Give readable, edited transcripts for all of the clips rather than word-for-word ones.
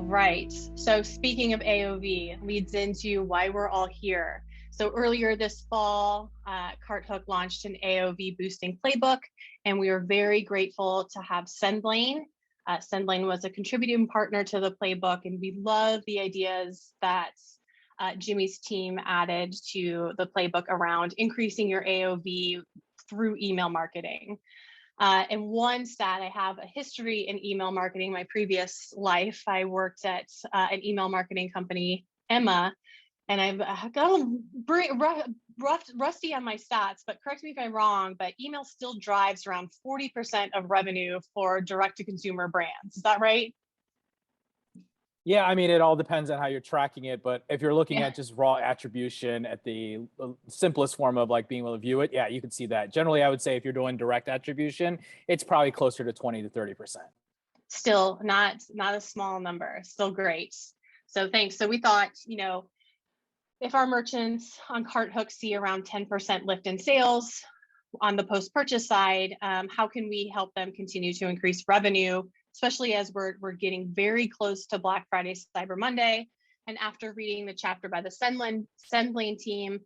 right. So speaking of AOV, leads into why we're all here. So earlier this fall, CartHook launched an AOV boosting playbook, and we are very grateful to have Sendlane. Sendlane was a contributing partner to the playbook, and we love the ideas that Jimmy's team added to the playbook around increasing your AOV through email marketing. And one stat, I have a history in email marketing. My previous life, I worked at an email marketing company, Emma, and I've got a little rusty on my stats, but correct me if I'm wrong, but email still drives around 40% of revenue for direct-to-consumer brands. Is that right? Yeah, I mean, it all depends on how you're tracking it, but if you're looking Yeah. at just raw attribution at the simplest form of like being able to view it, yeah, you can see that. Generally, I would say if you're doing direct attribution, it's probably closer to 20 to 30%. Still not a small number, still great. So thanks. So we thought, if our merchants on CartHook see around 10% lift in sales on the post-purchase side, how can we help them continue to increase revenue, especially as we're getting very close to Black Friday, Cyber Monday. And after reading the chapter by the Sendlane team,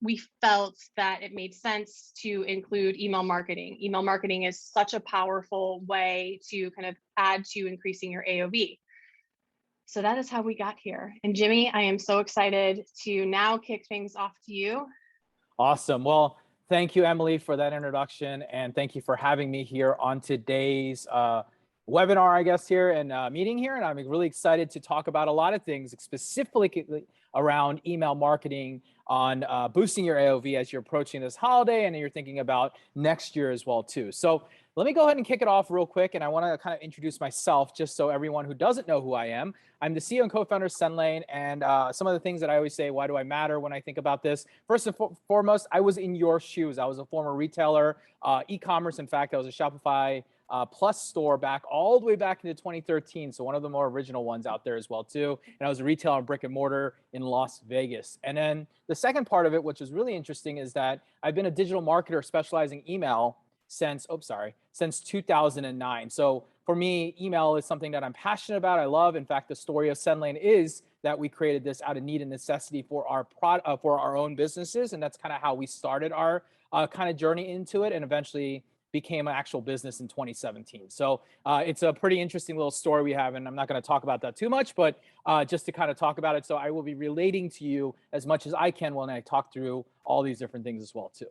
we felt that it made sense to include email marketing. Email marketing is such a powerful way to kind of add to increasing your AOV. So that is how we got here. And Jimmy, I am so excited to now kick things off to you. Awesome. Well, thank you, Emily, for that introduction. And thank you for having me here on today's webinar, I guess, here and meeting here. And I'm really excited to talk about a lot of things, specifically around email marketing on boosting your AOV as you're approaching this holiday and you're thinking about next year as well, too. So let me go ahead and kick it off real quick. And I want to kind of introduce myself just so everyone who doesn't know who I am. I'm the CEO and co-founder of Sendlane. And some of the things that I always say, why do I matter when I think about this? First and foremost, I was in your shoes. I was a former retailer, e-commerce. In fact, I was a Shopify Plus store all the way back into 2013. So one of the more original ones out there as well, too. And I was a retailer in brick and mortar in Las Vegas. And then the second part of it, which is really interesting, is that I've been a digital marketer specializing email since 2009. So for me, email is something that I'm passionate about. I love. In fact, the story of Sendlane is that we created this out of need and necessity for our own businesses. And that's kind of how we started our kind of journey into it and eventually became an actual business in 2017. So it's a pretty interesting little story we have, and I'm not going to talk about that too much, but just to kind of talk about it. So I will be relating to you as much as I can when I talk through all these different things as well, too.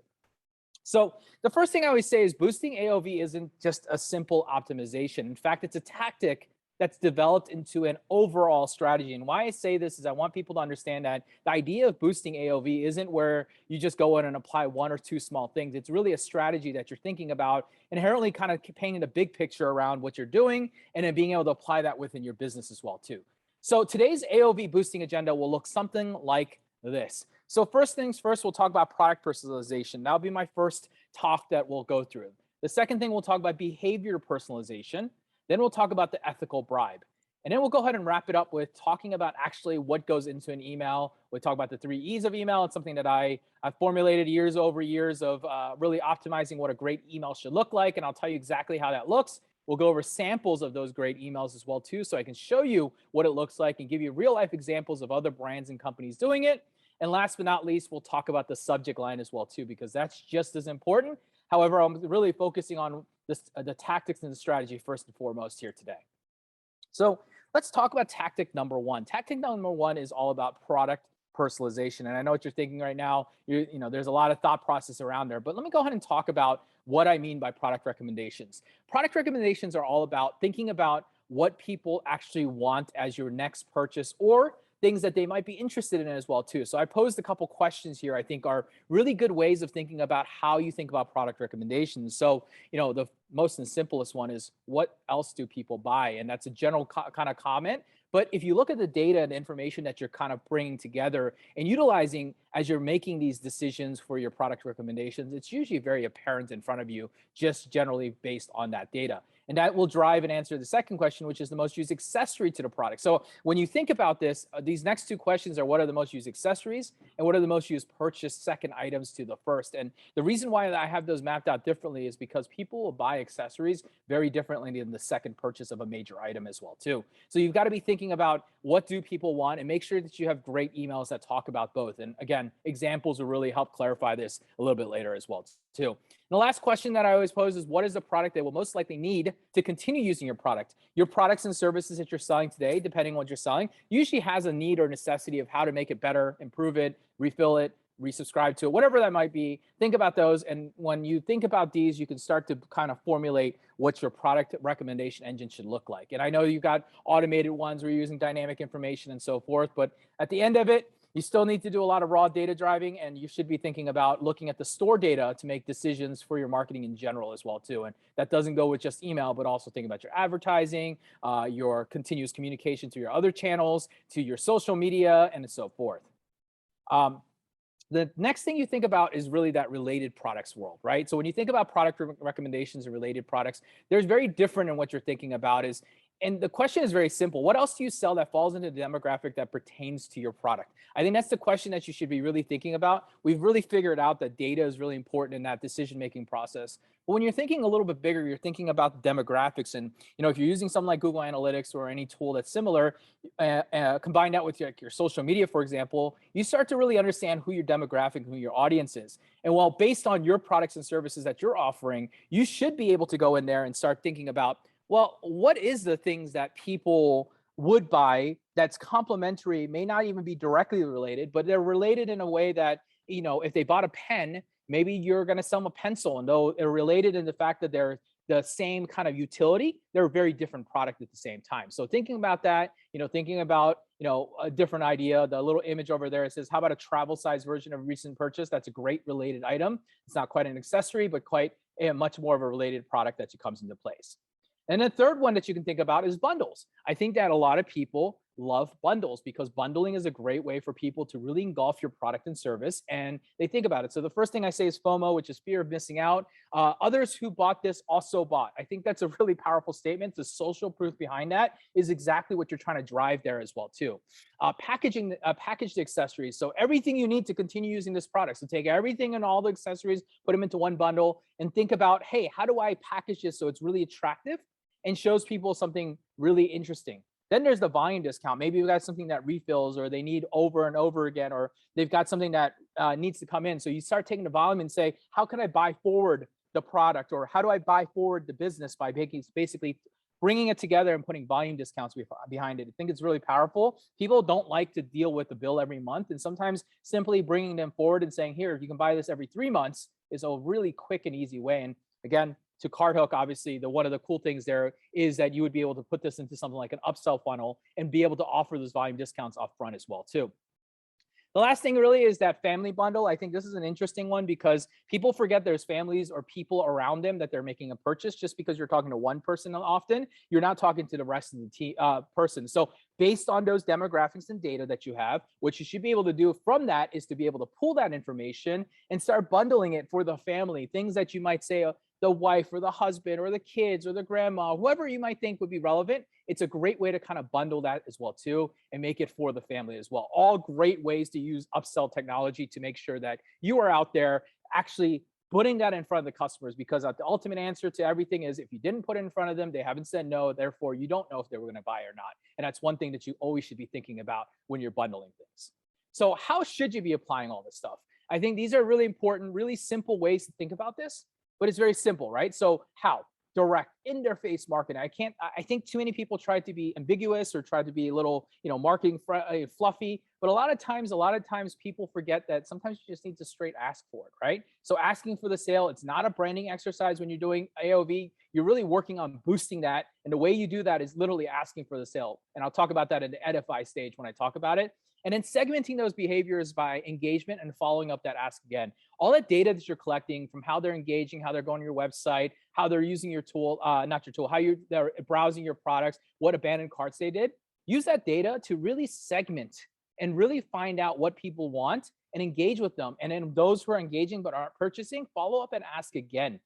So the first thing I always say is boosting AOV isn't just a simple optimization. In fact, it's a tactic that's developed into an overall strategy. And why I say this is I want people to understand that the idea of boosting AOV isn't where you just go in and apply one or two small things. It's really a strategy that you're thinking about, inherently kind of painting a big picture around what you're doing and then being able to apply that within your business as well, too. So today's AOV boosting agenda will look something like this. So first things first, we'll talk about product personalization. That'll be my first talk that we'll go through. The second thing, we'll talk about behavior personalization. Then we'll talk about the ethical bribe. And then we'll go ahead and wrap it up with talking about actually what goes into an email. We'll talk about the 3 E's of email. It's something that I've formulated years over years of really optimizing what a great email should look like. And I'll tell you exactly how that looks. We'll go over samples of those great emails as well, too, so I can show you what it looks like and give you real life examples of other brands and companies doing it. And last but not least, we'll talk about the subject line as well, too, because that's just as important. However, I'm really focusing on the tactics and the strategy first and foremost here today. So let's talk about tactic number one. Tactic number one is all about product personalization. And I know what you're thinking right now. There's a lot of thought process around there, but let me go ahead and talk about what I mean by product recommendations. Product recommendations are all about thinking about what people actually want as your next purchase or things that they might be interested in as well, too. So I posed a couple questions here I think are really good ways of thinking about how you think about product recommendations. So, the most and simplest one is, what else do people buy? And that's a general kind of comment. But if you look at the data and information that you're kind of bringing together and utilizing as you're making these decisions for your product recommendations, it's usually very apparent in front of you, just generally based on that data. And that will drive and answer the second question, which is the most used accessory to the product. So when you think about this, these next two questions are what are the most used accessories and what are the most used purchased second items to the first. And the reason why I have those mapped out differently is because people will buy accessories very differently than the second purchase of a major item as well too. So you've got to be thinking about what do people want and make sure that you have great emails that talk about both. And again, examples will really help clarify this a little bit later as well too. And the last question that I always pose is what is the product they will most likely need to continue using your product? Your products and services that you're selling today, depending on what you're selling, usually has a need or necessity of how to make it better, improve it, refill it, resubscribe to it, whatever that might be. Think about those. And when you think about these, you can start to kind of formulate what your product recommendation engine should look like. And I know you've got automated ones where you're using dynamic information and so forth, but at the end of it, you still need to do a lot of raw data driving, and you should be thinking about looking at the store data to make decisions for your marketing in general as well too. And that doesn't go with just email, but also think about your advertising, your continuous communication to your other channels, to your social media, and so forth. The next thing you think about is really that related products world, right? So when you think about product recommendations and related products, there's very different in what you're thinking about is, and the question is very simple. What else do you sell that falls into the demographic that pertains to your product? I think that's the question that you should be really thinking about. We've really figured out that data is really important in that decision-making process. But when you're thinking a little bit bigger, you're thinking about the demographics. And if you're using something like Google Analytics or any tool that's similar, combine that with your social media, for example, you start to really understand who your demographic, who your audience is. And while based on your products and services that you're offering, you should be able to go in there and start thinking about, well, what is the things that people would buy that's complementary, may not even be directly related, but they're related in a way that, if they bought a pen, maybe you're going to sell them a pencil, and though they're related in the fact that they're the same kind of utility, they're a very different product at the same time. So thinking about that, thinking about, a different idea, the little image over there, it says, how about a travel size version of a recent purchase? That's a great related item. It's not quite an accessory, but quite a much more of a related product that comes into place. And the third one that you can think about is bundles. I think that a lot of people love bundles because bundling is a great way for people to really engulf your product and service, and they think about it. So the first thing I say is FOMO, which is fear of missing out. Others who bought this also bought. I think that's a really powerful statement. The social proof behind that is exactly what you're trying to drive there as well too. Packaged accessories. So everything you need to continue using this product. So take everything and all the accessories, put them into one bundle, and think about, hey, how do I package this so it's really attractive and shows people something really interesting? Then there's the volume discount. Maybe you've got something that refills, or they need over and over again, or they've got something that needs to come in. So you start taking the volume and say, how can I buy forward the product, or how do I buy forward the business by basically bringing it together and putting volume discounts behind it. I think it's really powerful. People don't like to deal with the bill every month, and sometimes simply bringing them forward and saying, here, you can buy this every 3 months is a really quick and easy way. And again, to CardHook, obviously, one of the cool things there is that you would be able to put this into something like an upsell funnel and be able to offer those volume discounts up front as well too. The last thing really is that family bundle. I think this is an interesting one because people forget there's families or people around them that they're making a purchase. Just because you're talking to one person often, you're not talking to the rest of the person. So based on those demographics and data that you have, what you should be able to do from that is to be able to pull that information and start bundling it for the family. Things that you might say, the wife or the husband or the kids or the grandma, whoever you might think would be relevant. It's a great way to kind of bundle that as well too and make it for the family as well. All great ways to use upsell technology to make sure that you are out there actually putting that in front of the customers, because the ultimate answer to everything is if you didn't put it in front of them, they haven't said no, therefore you don't know if they were going to buy or not. And that's one thing that you always should be thinking about when you're bundling things. So how should you be applying all this stuff? I think these are really important, really simple ways to think about this. But it's very simple, right? So how? Direct, in their face marketing. I think too many people try to be ambiguous or try to be a little, marketing fluffy. But a lot of times people forget that sometimes you just need to straight ask for it, right? So asking for the sale, it's not a branding exercise when you're doing AOV. You're really working on boosting that. And the way you do that is literally asking for the sale. And I'll talk about that in the edify stage when I talk about it. And then segmenting those behaviors by engagement and following up that ask again. All that data that you're collecting from how they're engaging, how they're going to your website, how they're using your tool, not your tool, how they're browsing your products, what abandoned carts they did. Use that data to really segment and really find out what people want and engage with them. And then those who are engaging but aren't purchasing, follow up and ask again.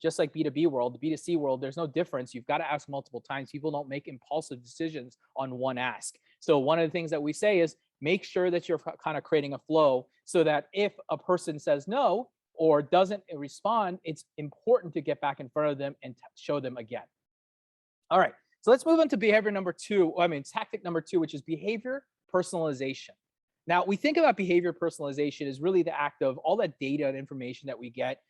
Just like B2B world, the B2C world, there's no difference. You've got to ask multiple times. People don't make impulsive decisions on one ask. So one of the things that we say is make sure that you're kind of creating a flow so that if a person says no or doesn't respond, it's important to get back in front of them and show them again. All right, so let's move on to tactic number two, which is behavior personalization. Now, we think about behavior personalization as really the act of all that data and information that we get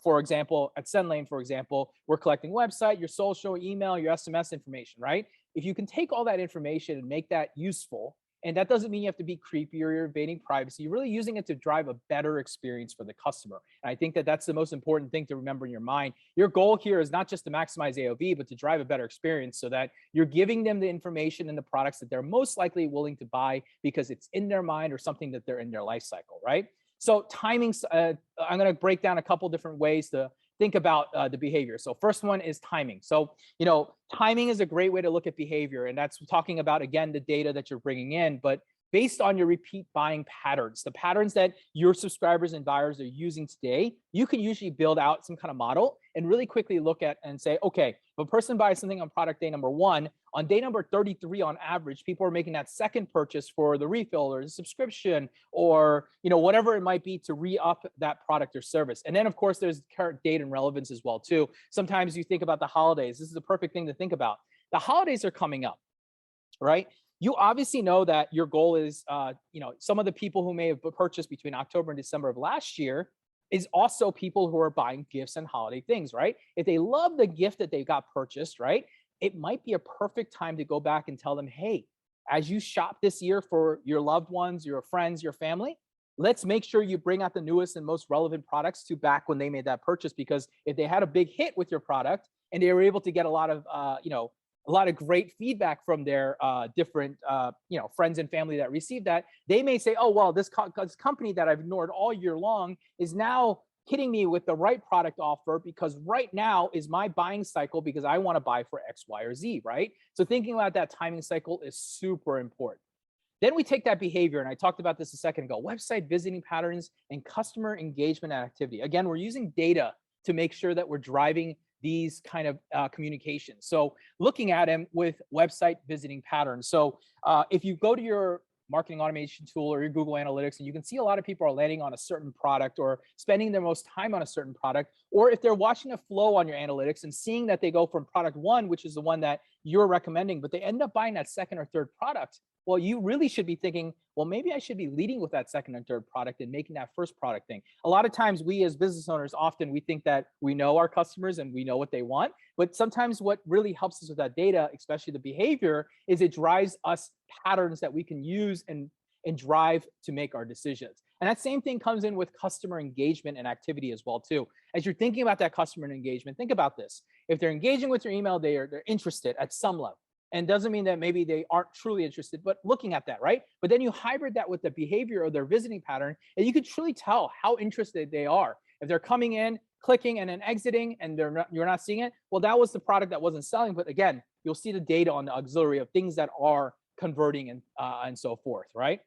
for example, at Sendlane, for example, we're collecting website, your social, email, your SMS information, right? If you can take all that information and make that useful, and that doesn't mean you have to be creepy or you're invading privacy, you're really using it to drive a better experience for the customer. And I think that that's the most important thing to remember in your mind. Your goal here is not just to maximize AOV, but to drive a better experience so that you're giving them the information and the products that they're most likely willing to buy because it's in their mind or something that they're in their life cycle, right? So timings, I'm going to break down a couple different ways to think about the behavior. So first one is timing. So, timing is a great way to look at behavior. And that's talking about, again, the data that you're bringing in, but based on your repeat buying patterns, the patterns that your subscribers and buyers are using today, you can usually build out some kind of model and really quickly look at and say, okay, if a person buys something on product day number 1, on day number 33 on average, people are making that second purchase for the refill or the subscription or whatever it might be to re-up that product or service. And then of course there's current date and relevance as well too. Sometimes you think about the holidays. This is a perfect thing to think about. The holidays are coming up, right? You obviously know that your goal is, some of the people who may have purchased between October and December of last year is also people who are buying gifts and holiday things, right? If they love the gift that they got purchased, right, it might be a perfect time to go back and tell them, hey, as you shop this year for your loved ones, your friends, your family, let's make sure you bring out the newest and most relevant products to back when they made that purchase. Because if they had a big hit with your product and they were able to get a lot of, a lot of great feedback from their different, friends and family that received that, they may say, oh, well, this company that I've ignored all year long is now hitting me with the right product offer because right now is my buying cycle because I want to buy for X, Y, or Z, right? So thinking about that timing cycle is super important. Then we take that behavior, and I talked about this a second ago, website visiting patterns and customer engagement and activity. Again, we're using data to make sure that we're driving these kind of communications. So looking at them with website visiting patterns. So if you go to your marketing automation tool or your Google Analytics, and you can see a lot of people are landing on a certain product or spending their most time on a certain product, or if they're watching a flow on your analytics and seeing that they go from product 1, which is the one that you're recommending, but they end up buying that second or third product, well, you really should be thinking, well, maybe I should be leading with that second and third product and making that first product thing. A lot of times we as business owners, often we think that we know our customers and we know what they want, but sometimes what really helps us with that data, especially the behavior, is it drives us patterns that we can use and drive to make our decisions. And that same thing comes in with customer engagement and activity as well too. As you're thinking about that customer engagement, think about this. If they're engaging with your email, they're interested at some level. And doesn't mean that maybe they aren't truly interested, but looking at that, right? But then you hybrid that with the behavior of their visiting pattern, and you can truly tell how interested they are. If they're coming in, clicking, and then exiting, and you're not seeing it, well, that was the product that wasn't selling. But again, you'll see the data on the auxiliary of things that are converting and so forth, right?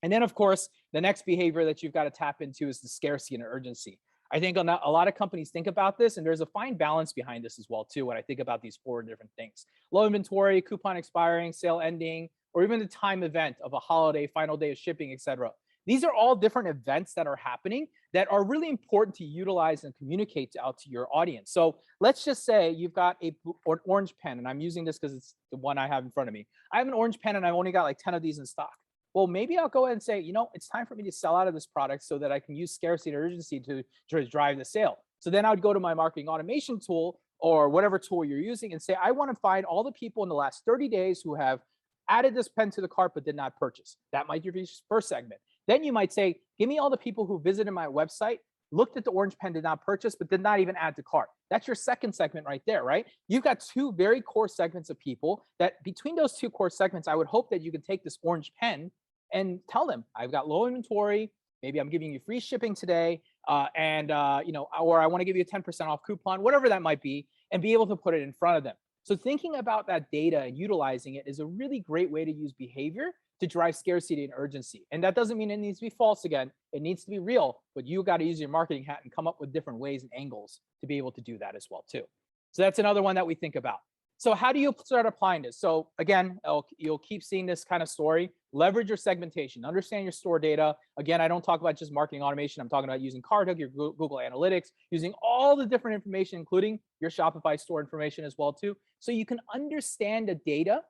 And then, of course, the next behavior that you've got to tap into is the scarcity and urgency. I think a lot of companies think about this, and there's a fine balance behind this as well too when I think about these 4 different things. Low inventory, coupon expiring, sale ending, or even the time event of a holiday, final day of shipping, etc. These are all different events that are happening that are really important to utilize and communicate out to your audience. So let's just say you've got an orange pen, and I'm using this because it's the one I have in front of me. I have an orange pen and I've only got like 10 of these in stock. Well, maybe I'll go ahead and say, it's time for me to sell out of this product so that I can use scarcity and urgency to drive the sale. So then I would go to my marketing automation tool or whatever tool you're using and say, I want to find all the people in the last 30 days who have added this pen to the cart but did not purchase. That might be your first segment. Then you might say, give me all the people who visited my website, looked at the orange pen, did not purchase, but did not even add to cart. That's your second segment right there, right? You've got 2 very core segments of people that between those 2 core segments, I would hope that you can take this orange pen and tell them, I've got low inventory, maybe I'm giving you free shipping today, or I want to give you a 10% off coupon, whatever that might be, and be able to put it in front of them. So thinking about that data and utilizing it is a really great way to use behavior to drive scarcity and urgency. And that doesn't mean it needs to be false again. It needs to be real, but you got to use your marketing hat and come up with different ways and angles to be able to do that as well too. So that's another one that we think about. So how do you start applying this? So again, you'll keep seeing this kind of story. Leverage your segmentation, understand your store data. Again, I don't talk about just marketing automation. I'm talking about using CardHook, your Google Analytics, using all the different information, including your Shopify store information as well too. So you can understand the data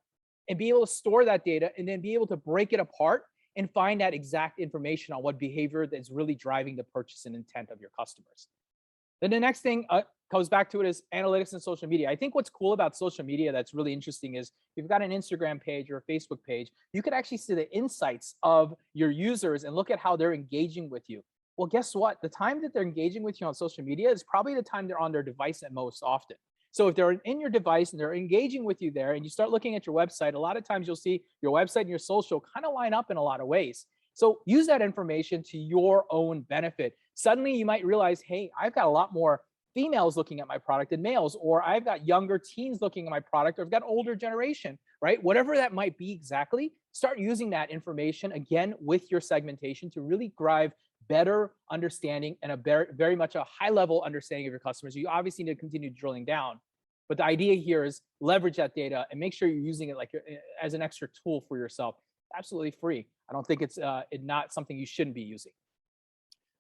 and be able to store that data and then be able to break it apart and find that exact information on what behavior that's really driving the purchase and intent of your customers. Then the next thing goes back to it is analytics and social media. I think what's cool about social media that's really interesting is you've got an Instagram page or a Facebook page, you could actually see the insights of your users and look at how they're engaging with you. Well, guess what? The time that they're engaging with you on social media is probably the time they're on their device at most often. So if they're in your device and they're engaging with you there and you start looking at your website, a lot of times you'll see your website and your social kind of line up in a lot of ways. So use that information to your own benefit. Suddenly you might realize, hey, I've got a lot more females looking at my product than males, or I've got younger teens looking at my product, or I've got older generation, right? Whatever that might be exactly, start using that information again with your segmentation to really drive better understanding and a very much a high level understanding of your customers. You obviously need to continue drilling down, but the idea here is leverage that data and make sure you're using it like as an extra tool for yourself. Absolutely free. I don't think it's not something you shouldn't be using.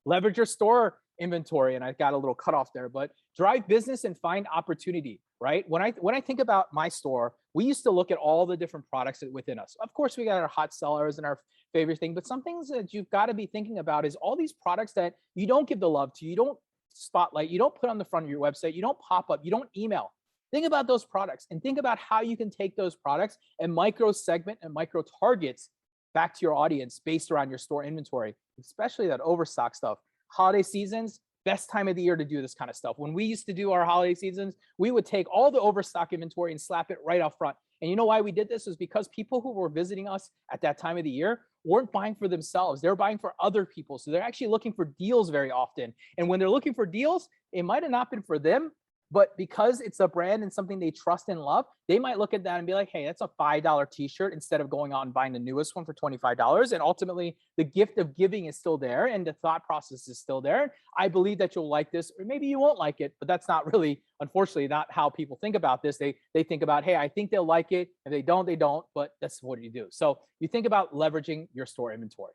Leverage your store inventory, and I got a little cutoff there, but drive business and find opportunity, right? When I think about my store, we used to look at all the different products within us. Of course, we got our hot sellers and our favorite thing, but some things that you've got to be thinking about is all these products that you don't give the love to, you don't spotlight, you don't put on the front of your website, you don't pop up, you don't email. Think about those products and think about how you can take those products and micro segment and micro targets back to your audience based around your store inventory, especially that overstock stuff. Holiday seasons, best time of the year to do this kind of stuff. When we used to do our holiday seasons, we would take all the overstock inventory and slap it right up front. And you know why we did this is because people who were visiting us at that time of the year weren't buying for themselves. They're buying for other people. So they're actually looking for deals very often. And when they're looking for deals, it might have not been for them, but because it's a brand and something they trust and love, they might look at that and be like, hey, that's a $5 t-shirt instead of going out and buying the newest one for $25. And ultimately, the gift of giving is still there and the thought process is still there. I believe that you'll like this, or maybe you won't like it, but that's not really, unfortunately, not how people think about this. They think about, hey, I think they'll like it. If they don't, they don't, but that's what you do. So you think about leveraging your store inventory.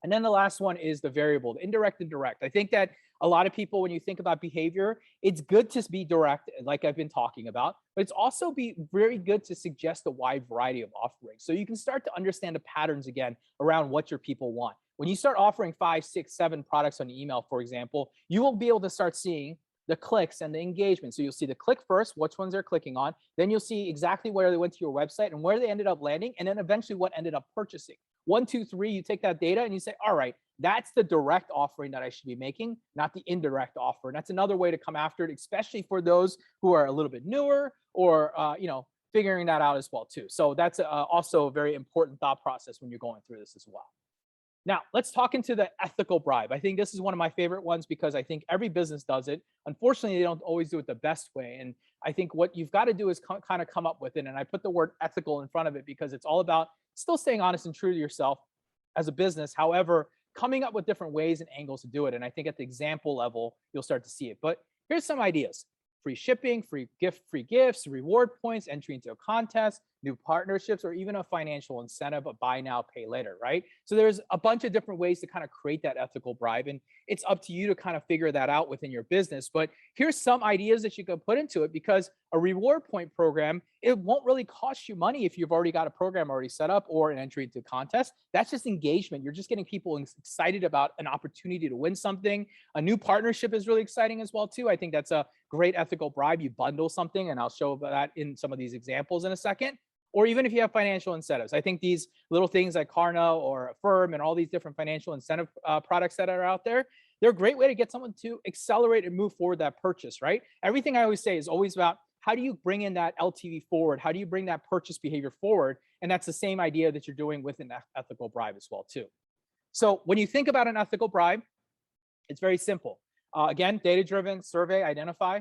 And then the last one is the variable, the indirect and direct. I think that a lot of people, when you think about behavior, it's good to be direct, like I've been talking about, but it's also be very good to suggest a wide variety of offerings. So you can start to understand the patterns again around what your people want. When you start offering 5, 6, 7 products on email, for example, you will be able to start seeing the clicks and the engagement. So you'll see the click first, which ones they're clicking on. Then you'll see exactly where they went to your website and where they ended up landing, and then eventually what ended up purchasing. 1, 2, 3, you take that data and you say, all right, that's the direct offering that I should be making, not the indirect offer. And that's another way to come after it, especially for those who are a little bit newer or, figuring that out as well too. So that's also a very important thought process when you're going through this as well. Now, let's talk into the ethical bribe. I think this is one of my favorite ones because I think every business does it. Unfortunately, they don't always do it the best way. And I think what you've got to do is kind of come up with it. And I put the word ethical in front of it because it's all about still staying honest and true to yourself as a business. However, coming up with different ways and angles to do it. And I think at the example level, you'll start to see it. But here's some ideas. Free shipping, free gifts, reward points, entry into a contest, new partnerships, or even a financial incentive, a buy now, pay later, right? So there's a bunch of different ways to kind of create that ethical bribe. And it's up to you to kind of figure that out within your business. But here's some ideas that you can put into it, because a reward point program, it won't really cost you money if you've already got a program already set up or an entry into a contest. That's just engagement. You're just getting people excited about an opportunity to win something. A new partnership is really exciting as well too. I think that's a great ethical bribe. You bundle something, and I'll show that in some of these examples in a second. Or even if you have financial incentives. I think these little things like Klarna or Affirm and all these different financial incentive products that are out there, they're a great way to get someone to accelerate and move forward that purchase, right? Everything I always say is always about how do you bring in that LTV forward? How do you bring that purchase behavior forward? And that's the same idea that you're doing with an ethical bribe as well too. So when you think about an ethical bribe, it's very simple. Again, data-driven, survey, identify.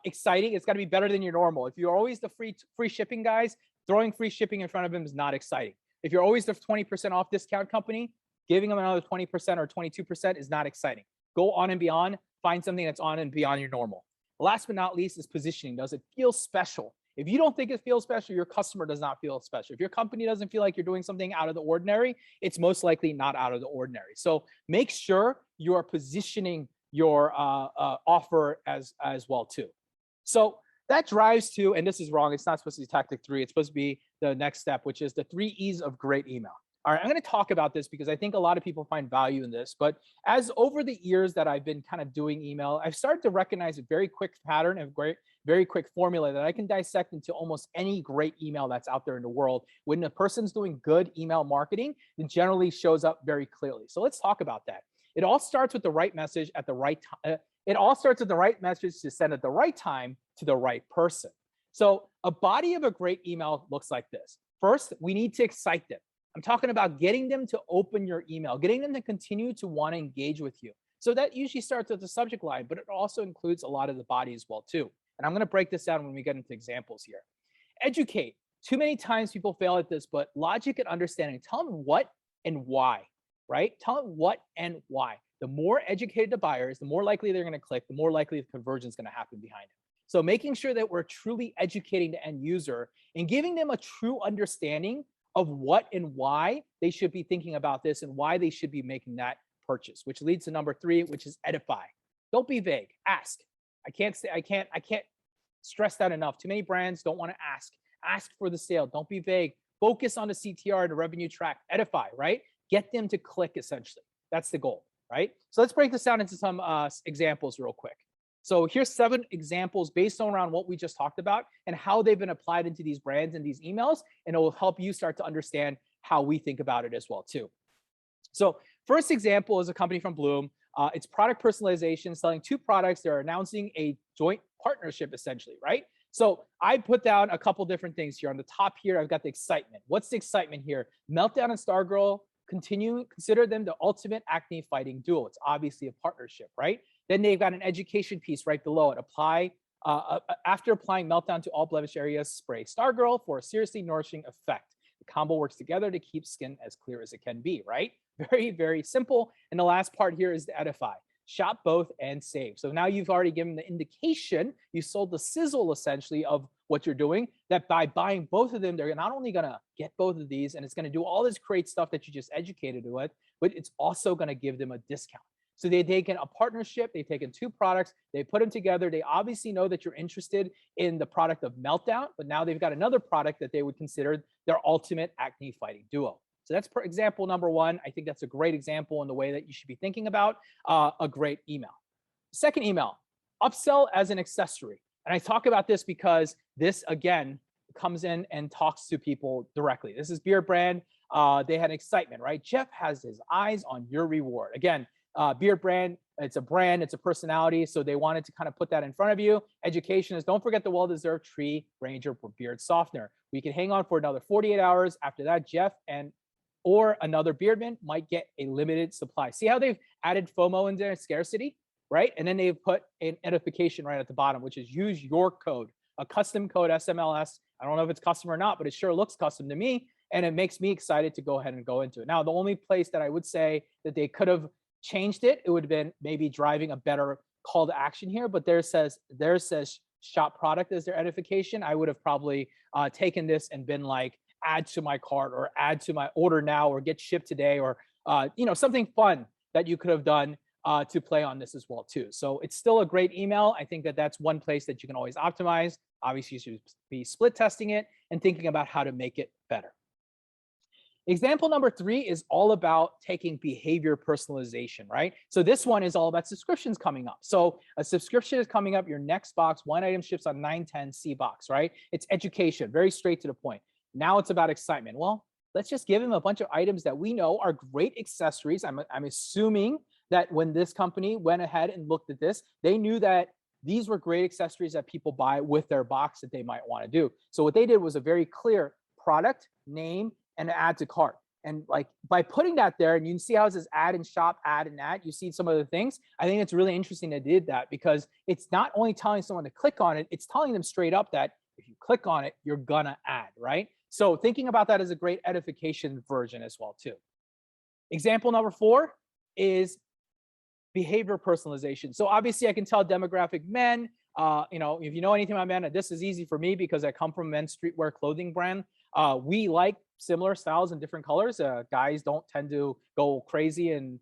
Exciting, it's got to be better than your normal. If you're always the free shipping guys, throwing free shipping in front of them is not exciting. If you're always the 20% off discount company, giving them another 20% or 22% is not exciting. Go on and beyond, find something that's on and beyond your normal. Last but not least is positioning. Does it feel special? If you don't think it feels special, your customer does not feel special. If your company doesn't feel like you're doing something out of the ordinary, it's most likely not out of the ordinary. So make sure you are positioning your offer as well too. So that drives to, and this is wrong, it's not supposed to be tactic 3, it's supposed to be the next step, which is the 3 E's of great email. All right, I'm going to talk about this because I think a lot of people find value in this. But as over the years that I've been kind of doing email, I've started to recognize a very quick pattern and very quick formula that I can dissect into almost any great email that's out there in the world. When a person's doing good email marketing, it generally shows up very clearly. So let's talk about that. It all starts with the right message at the right time. It all starts with the right message to send at the right time to the right person. So a body of a great email looks like this. First, we need to excite them. I'm talking about getting them to open your email, getting them to continue to want to engage with you. So that usually starts with the subject line, but it also includes a lot of the body as well too. And I'm going to break this down when we get into examples here. Educate. Too many times people fail at this, but logic and understanding. Tell them what and why, right? Tell them what and why. The more educated the buyer is, the more likely they're going to click, the more likely the conversion is going to happen behind it. So making sure that we're truly educating the end user and giving them a true understanding of what and why they should be thinking about this and why they should be making that purchase, which leads to number 3, which is edify. Don't be vague. Ask. I can't stress that enough. Too many brands don't want to ask. Ask for the sale. Don't be vague. Focus on the CTR and the revenue track. Edify, right? Get them to click, essentially. That's the goal, right? So let's break this down into some examples real quick. So here's 7 examples based on around what we just talked about and how they've been applied into these brands and these emails, and it will help you start to understand how we think about it as well too. So first example is a company from Bloom. It's product personalization, selling 2 products. They're announcing a joint partnership essentially, right? So I put down a couple different things here. On the top here, I've got the excitement. What's the excitement here? Meltdown and Stargirl consider them the ultimate acne fighting duo. It's obviously a partnership, right? Then they've got an education piece right below it. After applying Meltdown to all blemish areas, spray Stargirl for a seriously nourishing effect. The combo works together to keep skin as clear as it can be, right? Very, very simple. And the last part here is the edify. Shop both and save. So now you've already given the indication, you sold the sizzle essentially of what you're doing, that by buying both of them, they're not only going to get both of these and it's going to do all this great stuff that you just educated with, but it's also going to give them a discount. So they've taken a partnership, they've taken 2 products, they put them together. They obviously know that you're interested in the product of Meltdown, but now they've got another product that they would consider their ultimate acne fighting duo. So that's example number 1. I think that's a great example in the way that you should be thinking about a great email. Second email, upsell as an accessory. And I talk about this because this, again, comes in and talks to people directly. This is beer brand. They had excitement, right? Jeff has his eyes on your reward. Again, beer brand, it's a personality. So they wanted to kind of put that in front of you. Education is, don't forget the well-deserved Tree Ranger beard softener. We can hang on for another 48 hours. After that, Jeff or another beardman might get a limited supply. See how they've added FOMO in there, scarcity, right? And then they've put an edification right at the bottom, which is use your code, a custom code SMLS. I don't know if it's custom or not, but it sure looks custom to me. And it makes me excited to go ahead and go into it. Now, the only place that I would say that they could have changed it, it would have been maybe driving a better call to action here, but there says shop product as their edification. I would have probably taken this and been like, add to my cart or add to my order now or get shipped today or something fun that you could have done to play on this as well too. So it's still a great email. I think that that's one place that you can always optimize. Obviously, you should be split testing it and thinking about how to make it better. Example number 3 is all about taking behavior personalization, right? So this one is all about subscriptions coming up. So a subscription is coming up, your next box, 1 item ships on 910 C box, right? It's education, very straight to the point. Now it's about excitement. Well, let's just give them a bunch of items that we know are great accessories. I'm assuming that when this company went ahead and looked at this, they knew that these were great accessories that people buy with their box that they might want to do. So what they did was a very clear product, name, and add to cart. And like by putting that there, and you can see how it says add and shop, add and add, you see some of the things. I think it's really interesting they did that because it's not only telling someone to click on it, it's telling them straight up that if you click on it, you're gonna add, right? So thinking about that as a great edification version as well too. Example number 4 is behavior personalization. So obviously I can tell demographic men, if you know anything about men, this is easy for me because I come from a men's streetwear clothing brand. We like similar styles and different colors. Guys don't tend to go crazy and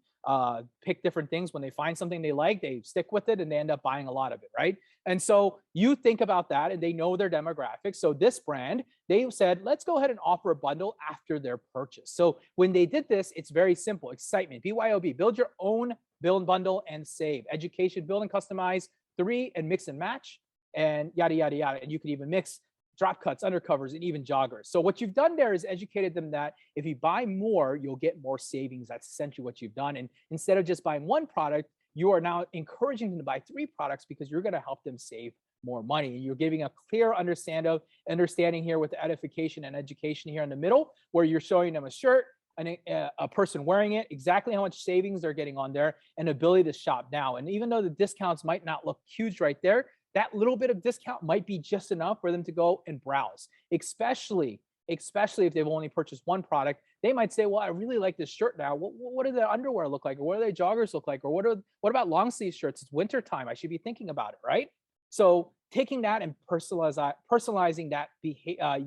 pick different things. When they find something they like, they stick with it and they end up buying a lot of it, right? And so you think about that and they know their demographics. So this brand, they said, let's go ahead and offer a bundle after their purchase. So when they did this, it's very simple. Excitement, BYOB, build your own build, bundle, and save. Education, build and customize, 3, and mix and match, and yada, yada, yada. And you could even mix drop cuts, undercovers, and even joggers. So what you've done there is educated them that if you buy more, you'll get more savings. That's essentially what you've done. And instead of just buying one product, you are now encouraging them to buy 3 products because you're going to help them save more money. And you're giving a clear understanding here with the edification and education here in the middle, where you're showing them a shirt, a person wearing it, exactly how much savings they're getting on there, and ability to shop now. And even though the discounts might not look huge right there, that little bit of discount might be just enough for them to go and browse, especially if they've only purchased one product. They might say, well, I really like this shirt now. What do the underwear look like? Or what do their joggers look like? Or what about long sleeve shirts? It's winter time. I should be thinking about it, right? So taking that and personalizing that,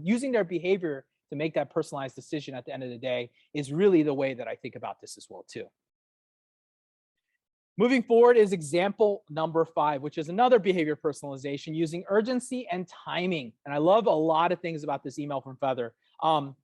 using their behavior to make that personalized decision at the end of the day is really the way that I think about this as well too. Moving forward is example number 5, which is another behavior personalization using urgency and timing. And I love a lot of things about this email from Feather.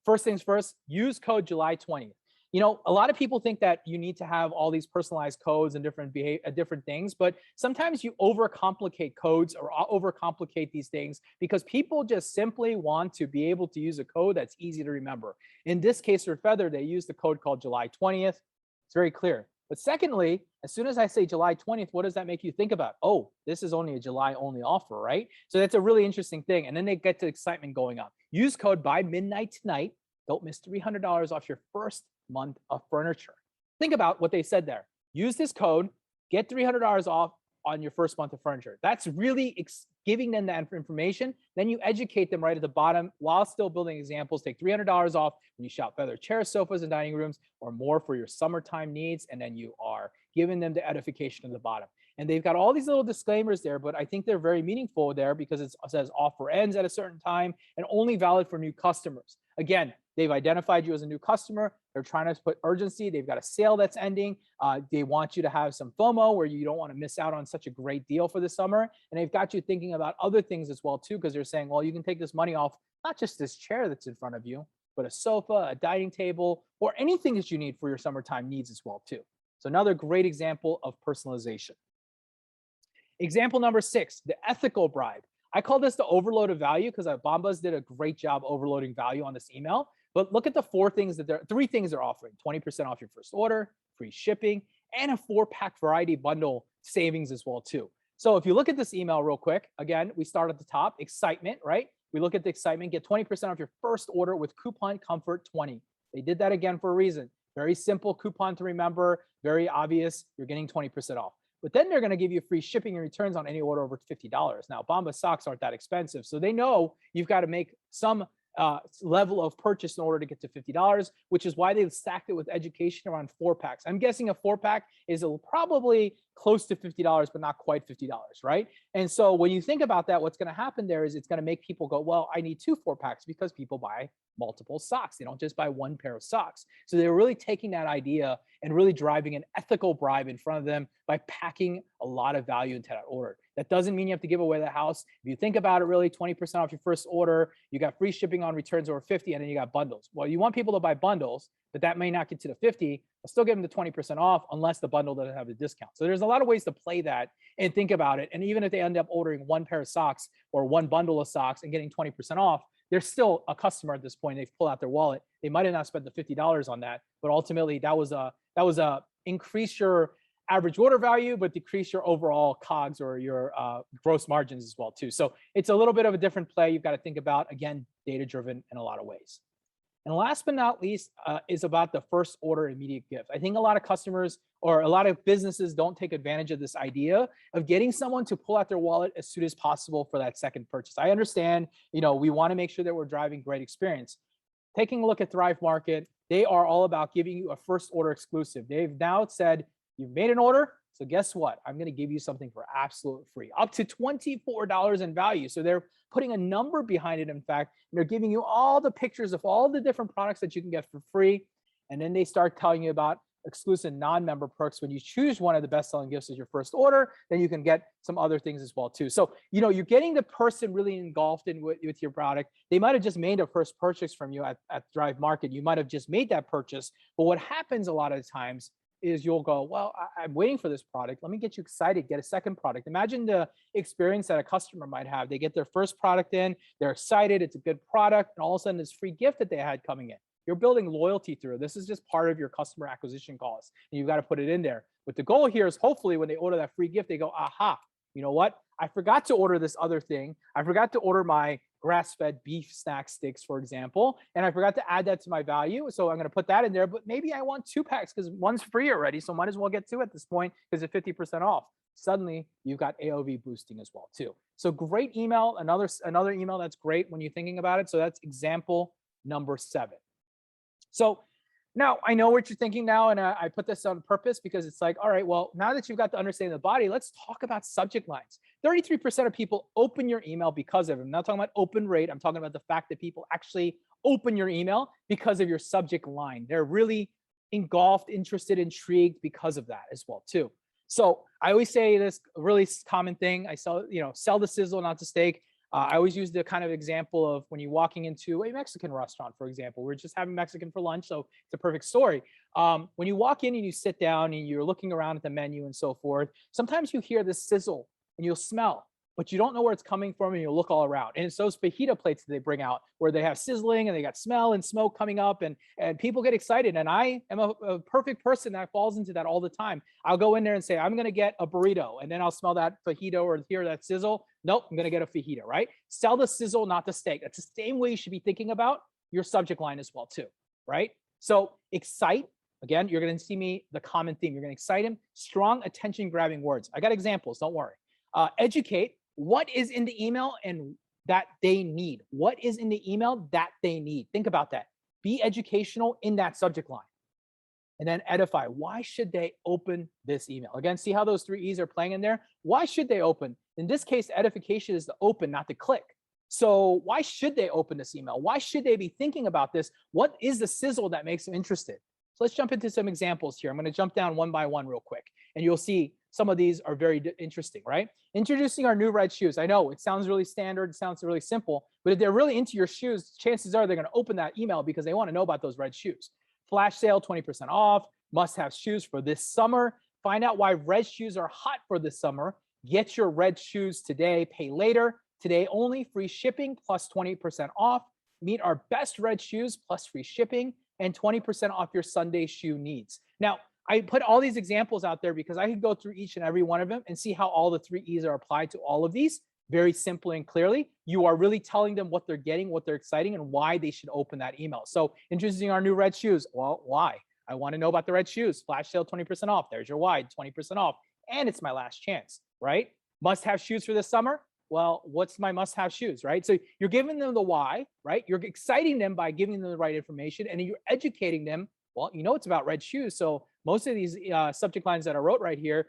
First things first, use code July 20th. A lot of people think that you need to have all these personalized codes and different things, but sometimes you overcomplicate codes or overcomplicate these things because people just simply want to be able to use a code that's easy to remember. In this case for Feather, they used the code called July 20th. It's very clear. But secondly, as soon as I say July 20th, what does that make you think about? Oh, this is only a July only offer, right? So that's a really interesting thing. And then they get to excitement going up. Use code by midnight tonight. Don't miss $300 off your first month of furniture. Think about what they said there. Use this code, get $300 off on your first month of furniture. That's really giving them that information. Then you educate them right at the bottom while still building examples. Take $300 off when you shop Feather chairs, sofas, and dining rooms, or more for your summertime needs. And then you are giving them the edification at the bottom. And they've got all these little disclaimers there, but I think they're very meaningful there because it says offer ends at a certain time and only valid for new customers. Again, they've identified you as a new customer. They're trying to put urgency. They've got a sale that's ending. They want you to have some FOMO where you don't want to miss out on such a great deal for the summer. And they've got you thinking about other things as well too, because they're saying, well, you can take this money off, not just this chair that's in front of you, but a sofa, a dining table, or anything that you need for your summertime needs as well too. So another great example of personalization. Example number 6, the ethical bribe. I call this the overload of value because Bombas did a great job overloading value on this email. But look at the 3 things they're offering: 20% off your first order, free shipping, and a 4-pack variety bundle savings as well too. So if you look at this email real quick, again, we start at the top, excitement, right? We look at the excitement, get 20% off your first order with coupon comfort 20. They did that again for a reason. Very simple coupon to remember, very obvious. You're getting 20% off. But then they're going to give you free shipping and returns on any order over $50. Now, Bombas socks aren't that expensive, so they know you've got to make some level of purchase in order to get to $50, which is why they stacked it with education around 4-packs. I'm guessing a 4-pack is probably close to $50, but not quite $50, right? And so when you think about that, what's going to happen there is it's going to make people go, well, I need 2 4-packs because people buy multiple socks. They don't just buy one pair of socks. So they're really taking that idea and really driving an ethical bribe in front of them by packing a lot of value into that order. That doesn't mean you have to give away the house. If you think about it, really 20% off your first order, you got free shipping on returns over 50, and then you got bundles. Well, you want people to buy bundles, but that may not get to the 50. I'll still give them the 20% off unless the bundle doesn't have a discount. So there's a lot of ways to play that and think about it. And even if they end up ordering 1 pair of socks or 1 bundle of socks and getting 20% off, they're still a customer at this point. They've pulled out their wallet. They might have not spent the $50 on that, but ultimately that was a increase your average order value, but decrease your overall COGS or your gross margins as well too. So it's a little bit of a different play. You've got to think about, again, data-driven in a lot of ways. And last but not least is about the first order immediate gift. I think a lot of customers or a lot of businesses don't take advantage of this idea of getting someone to pull out their wallet as soon as possible for that second purchase. I understand, we want to make sure that we're driving great experience, taking a look at Thrive Market, they are all about giving you a first order exclusive. They've now said, you've made an order, so guess what? I'm going to give you something for absolute free, up to $24 in value. So they're putting a number behind it, in fact, and they're giving you all the pictures of all the different products that you can get for free. And then they start telling you about exclusive non-member perks. When you choose one of the best-selling gifts as your first order, then you can get some other things as well too. So, you're getting the person really engulfed in with your product. They might have just made a first purchase from you at Thrive Market. You might have just made that purchase. But what happens a lot of the times is you'll go, well, I'm waiting for this product. Let me get you excited, get a second product. Imagine the experience that a customer might have. They get their first product in, they're excited, it's a good product, and all of a sudden this free gift that they had coming in. You're building loyalty through. This is just part of your customer acquisition costs, and you've got to put it in there. But the goal here is hopefully when they order that free gift, they go, aha, you know what? I forgot to order this other thing. I forgot to order my grass-fed beef snack sticks, for example, and I forgot to add that to my value. So I'm going to put that in there, but maybe I want 2 packs because one's free already. So might as well get 2 at this point because it's 50% off. Suddenly you've got AOV boosting as well too. So great email, another email that's great when you're thinking about it. So that's example number 7. So now I know what you're thinking now, and I put this on purpose because it's like, all right, well, now that you've got the understanding of the body, let's talk about subject lines. 33% of people open your email because of it. I'm not talking about open rate. I'm talking about the fact that people actually open your email because of your subject line. They're really engulfed, interested, intrigued because of that as well too. So I always say this really common thing. I sell the sizzle, not the steak. I always use the kind of example of when you're walking into a Mexican restaurant, for example. We're just having Mexican for lunch, so it's a perfect story. When you walk in and you sit down and you're looking around at the menu and so forth, sometimes you hear the sizzle and you'll smell, but you don't know where it's coming from, and you'll look all around. And it's those fajita plates that they bring out where they have sizzling and they got smell and smoke coming up, and people get excited. And I am a perfect person that falls into that all the time. I'll go in there and say, I'm going to get a burrito, and then I'll smell that fajita or hear that sizzle. Nope, I'm going to get a fajita, right? Sell the sizzle, not the steak. That's the same way you should be thinking about your subject line as well too, right? So excite, again, you're going to see the common theme. You're going to excite him. Strong attention grabbing words. I got examples, don't worry. Educate. What is in the email and that they need? What is in the email that they need? Think about that. Be educational in that subject line. And then edify. Why should they open this email? Again, see how those 3 E's are playing in there? Why should they open? In this case, edification is the open, not the click. So why should they open this email? Why should they be thinking about this? What is the sizzle that makes them interested? So let's jump into some examples here. I'm going to jump down one by one real quick, and you'll see some of these are very interesting, right? Introducing our new red shoes. I know it sounds really standard, it sounds really simple, but if they're really into your shoes, chances are they're going to open that email because they want to know about those red shoes. Flash sale, 20% off, must-have shoes for this summer. Find out why red shoes are hot for this summer. Get your red shoes today, pay later. Today only, free shipping plus 20% off. Meet our best red shoes plus free shipping and 20% off your Sunday shoe needs. Now, I put all these examples out there because I could go through each and every one of them and see how all the 3 E's are applied to all of these very simply and clearly. You are really telling them what they're getting, what they're exciting, and why they should open that email. So introducing our new red shoes. Well, why? I want to know about the red shoes. Flash sale, 20% off. There's your why, 20% off. And it's my last chance, right? Must-have shoes for this summer. Well, what's my must-have shoes, right? So you're giving them the why, right? You're exciting them by giving them the right information, and you're educating them. Well, it's about red shoes. So most of these subject lines that I wrote right here,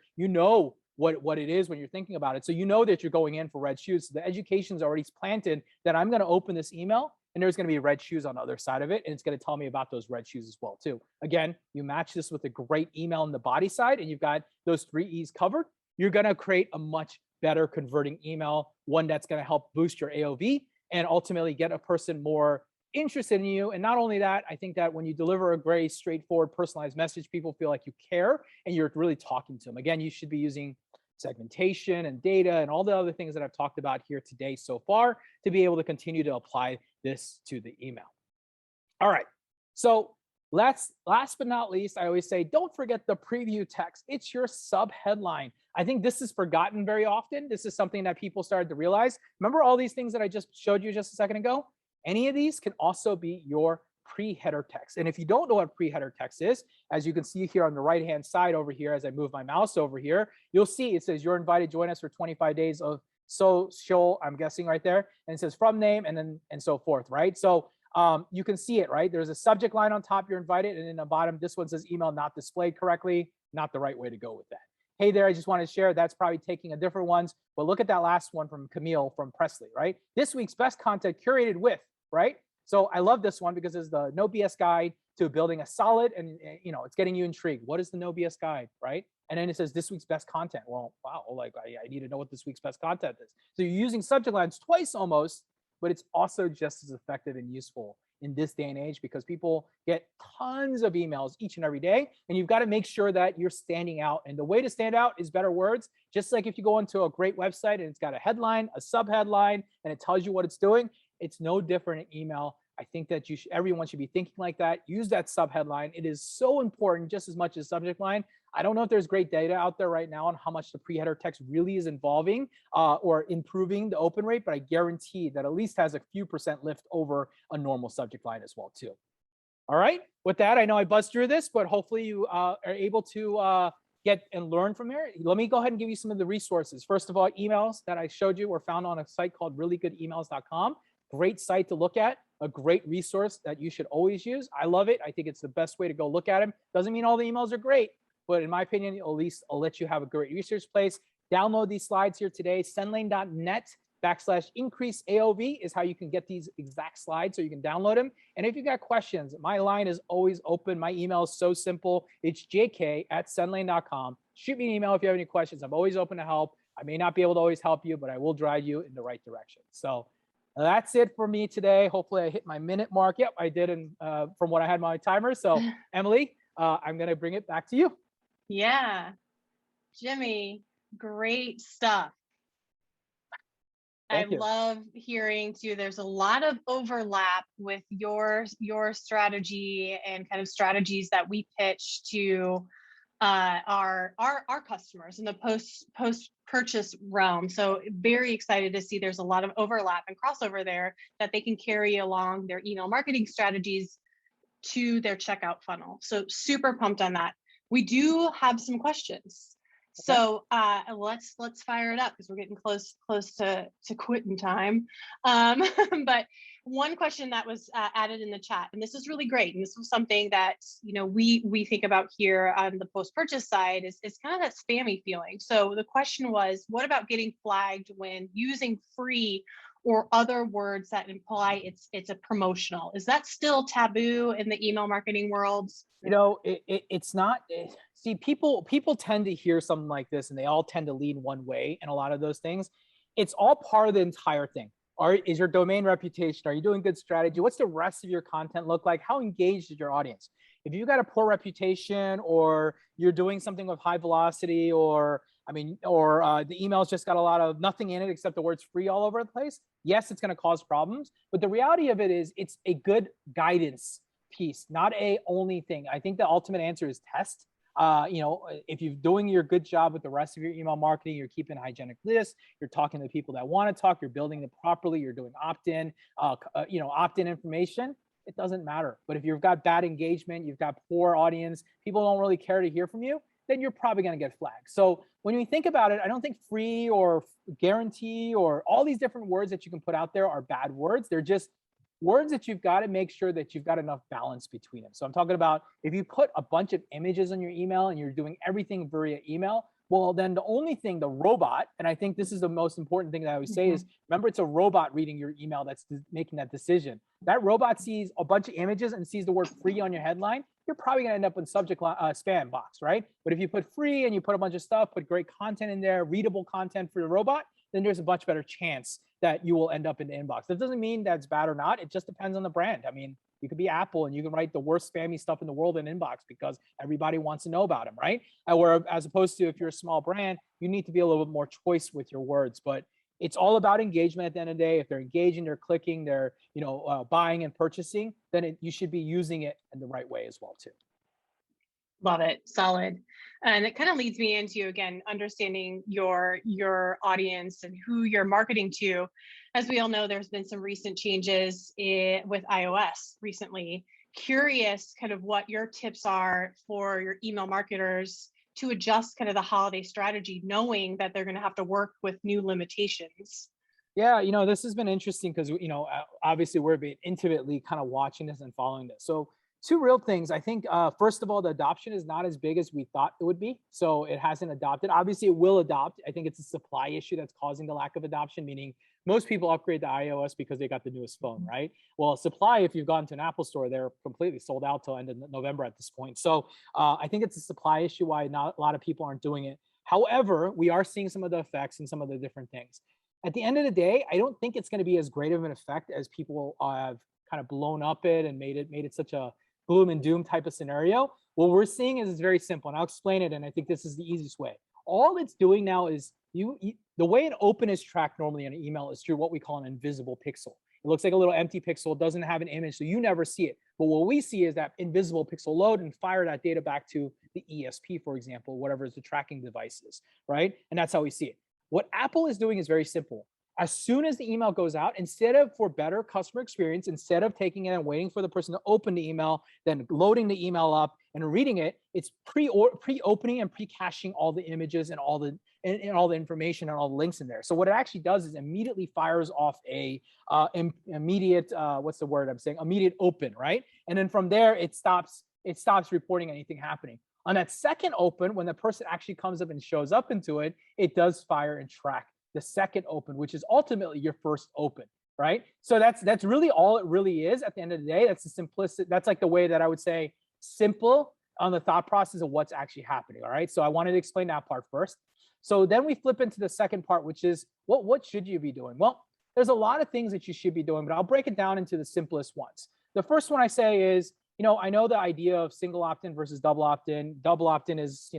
what it is when you're thinking about it. So that you're going in for red shoes. So the education's already planted that I'm going to open this email and there's going to be red shoes on the other side of it. And it's going to tell me about those red shoes as well too. Again, you match this with a great email in the body side and you've got those 3 E's covered. You're going to create a much better converting email, one that's going to help boost your AOV and ultimately get a person more interested in you. And not only that, I think that when you deliver a very straightforward, personalized message, people feel like you care and you're really talking to them. Again, you should be using segmentation and data and all the other things that I've talked about here today so far to be able to continue to apply this to the email. All right. So last but not least, I always say, don't forget the preview text. It's your sub headline. I think this is forgotten very often. This is something that people started to realize. Remember all these things that I just showed you just a second ago? Any of these can also be your pre-header text. And if you don't know what pre-header text is, as you can see here on the right-hand side over here, as I move my mouse over here, you'll see it says you're invited to join us for 25 days of social, I'm guessing right there. And it says from name and so forth, right? So you can see it, right? There's a subject line on top, you're invited, and in the bottom, this one says email not displayed correctly. Not the right way to go with that. Hey there, I just want to share. That's probably taking a different ones, but look at that last one from Camille from Presley, right? This week's best content curated with, right? So I love this one because it's the no BS guide to building a solid, and it's getting you intrigued. What is the no BS guide, right? And then it says this week's best content. Well, wow, like I need to know what this week's best content is. So you're using subject lines twice almost, but it's also just as effective and useful in this day and age because people get tons of emails each and every day, and you've got to make sure that you're standing out. And the way to stand out is better words. Just like if you go into a great website and it's got a headline, a subheadline, and it tells you what it's doing, it's no different in email. I think that everyone should be thinking like that. Use that subheadline. It is so important just as much as subject line. I don't know if there's great data out there right now on how much the pre-header text really is involving or improving the open rate, but I guarantee that at least has a few % lift over a normal subject line as well too. All right, with that, I know I buzzed through this, but hopefully you are able to get and learn from here. Let me go ahead and give you some of the resources. First of all, emails that I showed you were found on a site called reallygoodemails.com. Great site to look at, a great resource that you should always use. I love it. I think it's the best way to go look at them. Doesn't mean all the emails are great, but in my opinion, at least I'll let you have a great research place. Download these slides here today. Sendlane.net/increase AOV is how you can get these exact slides so you can download them. And if you got questions, my line is always open. My email is so simple. It's jk@sendlane.com. Shoot me an email if you have any questions. I'm always open to help. I may not be able to always help you, but I will drive you in the right direction. So that's it for me today. Hopefully I hit my minute mark. Yep, I did from what I had my timer. So Emily, I'm going to bring it back to you. Yeah, Jimmy, great stuff. I love hearing too. There's a lot of overlap with your strategy and kind of strategies that we pitch to our customers in the post purchase realm. So very excited to see there's a lot of overlap and crossover there that they can carry along their email marketing strategies to their checkout funnel. So super pumped on that. We do have some questions. Okay. So let's fire it up because we're getting close to quitting time. But one question that was added in the chat, and this is really great, and this was something that we think about here on the post-purchase side is kind of that spammy feeling. So the question was, what about getting flagged when using free or other words that imply it's a promotional? Is that still taboo in the email marketing world? It's not. See, people tend to hear something like this and they all tend to lean one way and a lot of those things. It's all part of the entire thing. Is your domain reputation? Are you doing good strategy? What's the rest of your content look like? How engaged is your audience? If you've got a poor reputation or you're doing something with high velocity or the email's just got a lot of nothing in it except the words free all over the place, yes, it's going to cause problems. But the reality of it is it's a good guidance piece, not a only thing. I think the ultimate answer is test. If you're doing your good job with the rest of your email marketing, you're keeping hygienic lists, you're talking to people that want to talk, you're building it properly, you're doing opt-in information, it doesn't matter. But if you've got bad engagement, you've got poor audience, people don't really care to hear from you, then you're probably going to get flagged. So when we think about it, I don't think free or guarantee or all these different words that you can put out there are bad words. They're just words that you've got to make sure that you've got enough balance between them. So I'm talking about if you put a bunch of images on your email and you're doing everything via email, well, then the only thing, the robot, and I think this is the most important thing that I always say is, remember, it's a robot reading your email that's making that decision. That robot sees a bunch of images and sees the word free on your headline, you're probably gonna end up in subject spam box, right? But if you put free and you put a bunch of stuff, put great content in there, readable content for the robot, then there's a much better chance that you will end up in the inbox. That doesn't mean that's bad or not. It just depends on the brand. I mean, you could be Apple and you can write the worst spammy stuff in the world in inbox because everybody wants to know about them, right? Or as opposed to if you're a small brand, you need to be a little bit more choice with your words. But it's all about engagement at the end of the day. If they're engaging, they're clicking, they're buying and purchasing, then you should be using it in the right way as well too. Love it. Solid. And it kind of leads me into, again, understanding your audience and who you're marketing to. As we all know, there's been some recent changes with iOS recently. Curious kind of what your tips are for your email marketers to adjust kind of the holiday strategy, knowing that they're going to have to work with new limitations. Yeah, this has been interesting because, obviously we're being intimately kind of watching this and following this. So, two real things. I think, first of all, the adoption is not as big as we thought it would be. So, it hasn't adopted. Obviously, it will adopt. I think it's a supply issue that's causing the lack of adoption, meaning most people upgrade to iOS because they got the newest phone, right? Well, supply, if you've gone to an Apple store, they're completely sold out till end of November at this point. So, I think it's a supply issue why not a lot of people aren't doing it. However, we are seeing some of the effects and some of the different things. At the end of the day, I don't think it's going to be as great of an effect as people have kind of blown up it and made it such a gloom and doom type of scenario. What we're seeing is it's very simple, and I'll explain it. And I think this is the easiest way. All it's doing now is the way an open is tracked normally on an email is through what we call an invisible pixel. It looks like a little empty pixel. It doesn't have an image, so you never see it. But what we see is that invisible pixel load and fire that data back to the ESP, for example, whatever is the tracking device is, right? And that's how we see it. What Apple is doing is very simple. As soon as the email goes out, instead of for better customer experience, instead of taking it and waiting for the person to open the email, then loading the email up and reading it, it's pre-opening and pre-caching all the images and all the information and all the links in there. So what it actually does is immediately fires off a immediate what's the word I'm saying? Immediate open, right? And then from there it stops reporting anything happening. On that second open, when the person actually comes up and shows up into it, it does fire and track the second open, which is ultimately your first open, right? So that's really all it really is at the end of the day. That's the simplistic, that's like the way that I would say simple on the thought process of what's actually happening. All right. So I wanted to explain that part first. So then we flip into the second part, which is what should you be doing? Well, there's a lot of things that you should be doing, but I'll break it down into the simplest ones. The first one I say is, I know the idea of single opt-in versus double opt-in. Double opt-in is,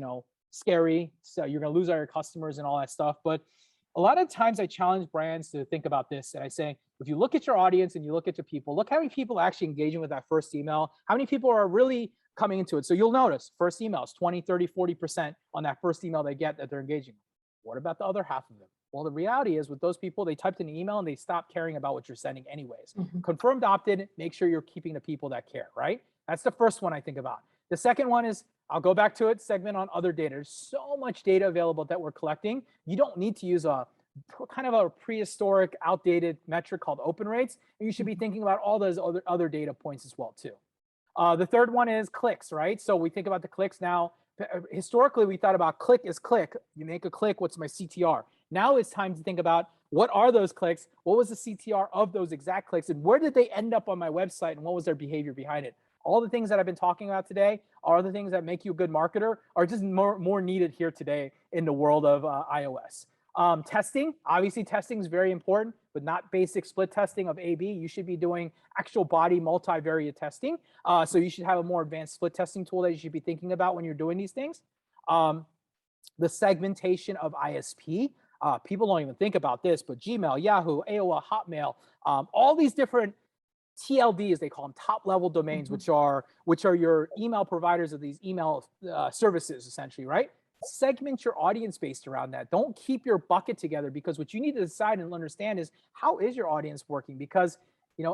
scary. So you're going to lose all your customers and all that stuff. But a lot of times I challenge brands to think about this. And I say, if you look at your audience and you look at your people, look how many people are actually engaging with that first email, how many people are really coming into it. So you'll notice first emails, 20, 30, 40% on that first email they get that they're engaging. What about the other half of them? Well, the reality is with those people, they typed in an email and they stopped caring about what you're sending anyways. Confirmed opt-in, make sure you're keeping the people that care, right? That's the first one I think about. The second one is, I'll go back to it, segment on other data. There's so much data available that we're collecting. You don't need to use a kind of a prehistoric, outdated metric called open rates. And you should be thinking about all those other data points as well too. The third one is clicks, right? So we think about the clicks now. Historically, we thought about click is click. You make a click, what's my CTR? Now it's time to think about what are those clicks? What was the CTR of those exact clicks? And where did they end up on my website? And what was their behavior behind it? All the things that I've been talking about today are the things that make you a good marketer, are just more needed here today in the world of iOS. Testing, obviously testing is very important, but not basic split testing of A/B. You should be doing actual body multivariate testing. So you should have a more advanced split testing tool that you should be thinking about when you're doing these things. The segmentation of ISP. People don't even think about this, but Gmail, Yahoo, AOL, Hotmail, all these different TLDs, they call them top level domains, which are your email providers of these email services essentially, right? Segment your audience based around that. Don't keep your bucket together, because what you need to decide and understand is, how is your audience working? Because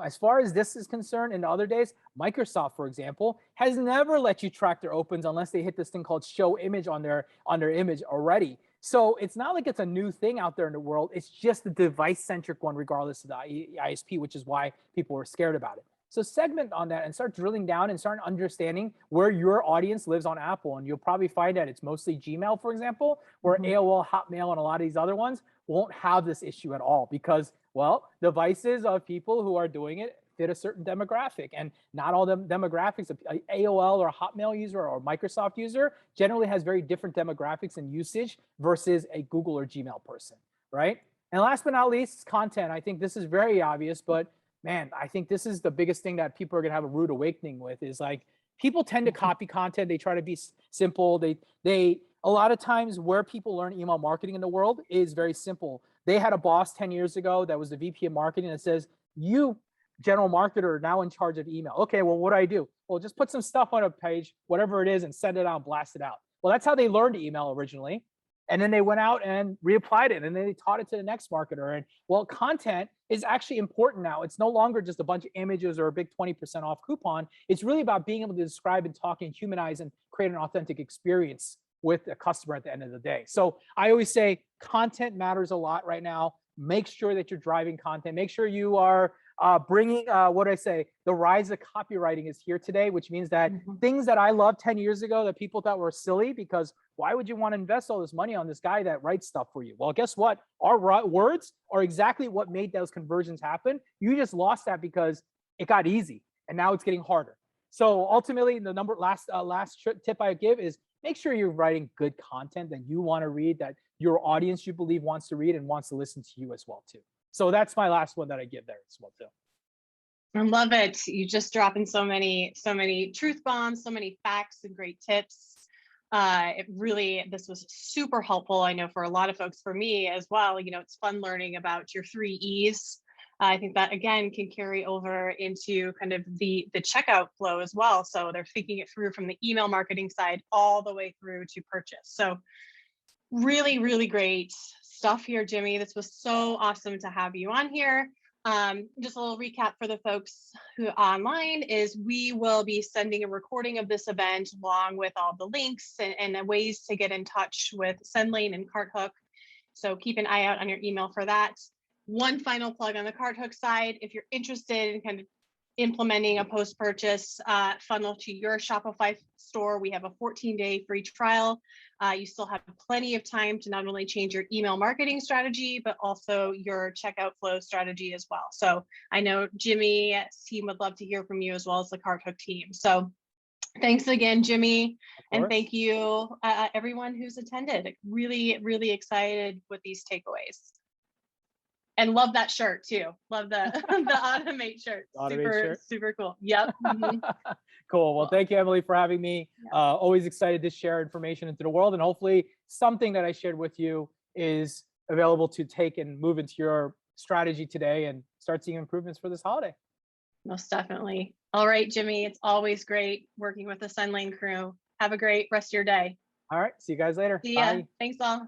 as far as this is concerned, in the other days, Microsoft, for example, has never let you track their opens unless they hit this thing called show image on their image already. So it's not like it's a new thing out there in the world. It's just the device-centric one, regardless of the ISP, which is why people were scared about it. So segment on that and start drilling down and start understanding where your audience lives on Apple. And you'll probably find that it's mostly Gmail, for example, where AOL, Hotmail, and a lot of these other ones won't have this issue at all, because, well, devices of people who are doing it fit a certain demographic, and not all the demographics of AOL or a Hotmail user or a Microsoft user generally has very different demographics and usage versus a Google or Gmail person, right? And last but not least, content. I think this is very obvious, but man, I think this is the biggest thing that people are going to have a rude awakening with, is like, people tend to copy content. They try to be simple. They a lot of times where people learn email marketing in the world is very simple. They had a boss 10 years ago that was the VP of marketing that says, you, general marketer, are now in charge of email. Okay, well, what do? Well, just put some stuff on a page, whatever it is, and send it out, blast it out. Well, that's how they learned email originally. And then they went out and reapplied it, and then they taught it to the next marketer. And well, content is actually important now. It's no longer just a bunch of images or a big 20% off coupon. It's really about being able to describe and talk and humanize and create an authentic experience with a customer at the end of the day. So I always say content matters a lot right now. make sure that you're driving content, make sure you are bringing, what do I say, the rise of copywriting is here today, which means that things that I loved 10 years ago that people thought were silly, because why would you want to invest all this money on this guy that writes stuff for you? Well, guess what? Our words are exactly what made those conversions happen. You just lost that because it got easy and now it's getting harder. So ultimately, the last tip I give is make sure you're writing good content that you want to read, that your audience you believe wants to read and wants to listen to you as well too. So that's my last one that I give there as well too. I love it. You just dropping so many truth bombs, so many facts and great tips. This was super helpful. I know for a lot of folks, for me as well, you know, it's fun learning about your 3 E's. I think that again can carry over into kind of the checkout flow as well. So they're thinking it through from the email marketing side all the way through to purchase. So really, really great stuff here, Jimmy. This was so awesome to have you on here. Just a little recap for the folks who are online is we will be sending a recording of this event along with all the links and ways to get in touch with Sendlane and CartHook. So keep an eye out on your email for that. One final plug on the CartHook side, if you're interested in kind of implementing a post-purchase funnel to your Shopify store, we have a 14-day free trial. You still have plenty of time to not only change your email marketing strategy, but also your checkout flow strategy as well. So I know Jimmy's team would love to hear from you as well as the CartHook team. So thanks again, Jimmy. And thank you, everyone who's attended. Really, really excited with these takeaways. And love that shirt too. Love the Automate shirt. Super cool. Yep. Cool. Well, thank you, Emily, for having me. Always excited to share information into the world, and hopefully something that I shared with you is available to take and move into your strategy today and start seeing improvements for this holiday. Most definitely. All right, Jimmy, it's always great working with the Sendlane crew. Have a great rest of your day. All right. See you guys later. See ya. Bye. Thanks all.